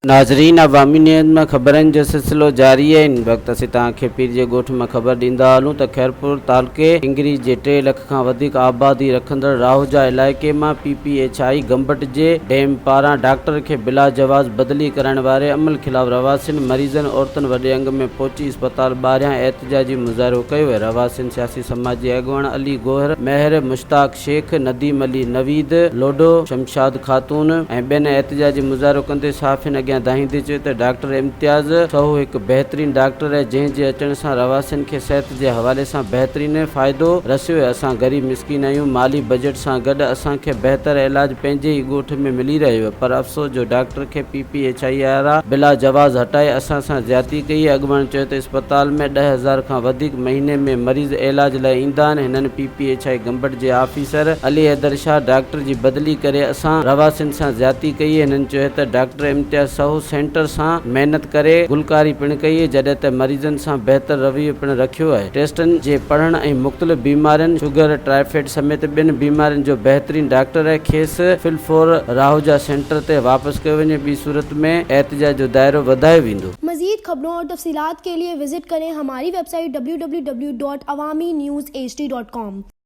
नाज़रीन, अवामी नियत में ख़बरनि जो सिलसिलो जारी है। इन वक्त असीं तव्हांखे पीर जे ॻोठ में ख़बर ॾींदा हलूं त खैरपुर तालुके टिंगरी जे 3 लख खां वधीक आबादी रखंदड़ राहुजा इलाइक़े में PPHI गंबट जे डैम पारां डॉक्टर खे बिला जवाज़ बदली कराइण वारे अमल ख़िलाफ़ रवासिन मरीज़नि औरतुनि वॾे अंग में पहुची इस्पताल ॿाहिरियां एहतजाजी मुज़ाहिरो कयो आहे। रवासिन सियासी समाजी अॻुवान अली गोहर, महर मुश्ताक शेख, नदीम अली नवीद, लोडो शमशाद खातून ऐं ॿियनि एहतजाजी मुज़ाहिरो कंदे साफ़िन अॻियां दाहींदे चयो त डॉक्टर इम्तियाज़ सहू हिकु बहितरीन डॉक्टर आहे जंहिंजे अचण सां रवासिन खे सिहत जे हवाले सां बहितरीन फ़ाइदो रसियो आहे। असां ग़रीब मिसकीन आहियूं, माली बजट सां गॾु असांखे बहितर इलाज पंहिंजे ई ॻोठ में मिली रहियो आहे, पर अफ़सोस जो डॉक्टर खे PPHI वारा बिला जवाज़ हटाए असां सां ज़्यादती कई। अॻुवान चयो त इस्पताल में 10,000 खां वधीक महीने में मरीज़ इलाज लाइ ईंदा आहिनि। हिननि PPHI गंबट जे ऑफिसर अली हैदर शाह डॉक्टर जी बदली करे असां रवासिन सां ज़्यादती कई। हिननि चयो त डॉक्टर इम्तियाज़ सहू सेंटर सां महिनत करे गुलकारी पिण कई, जॾहिं त मरीज़नि सां बहितर रवैयो पिण रखियो आहे। टेस्टनि जे पढ़ण ऐं मुख़्तलिफ़ बीमारियुनि, शुगर, टाइफाइड समेत ॿियनि बीमारियुनि जो बहितरीन डॉक्टर आहे। खेसि फिलफोर राहुजा सेंटर ते वापसि कयो वञे, ॿी सूरत में एहतजाज जो दायरो वधायो वेंदो। मज़ीद खबरों और तफसीलात के लिए विजिट करें हमारी वेबसाइट www.awamiNewsHD.com।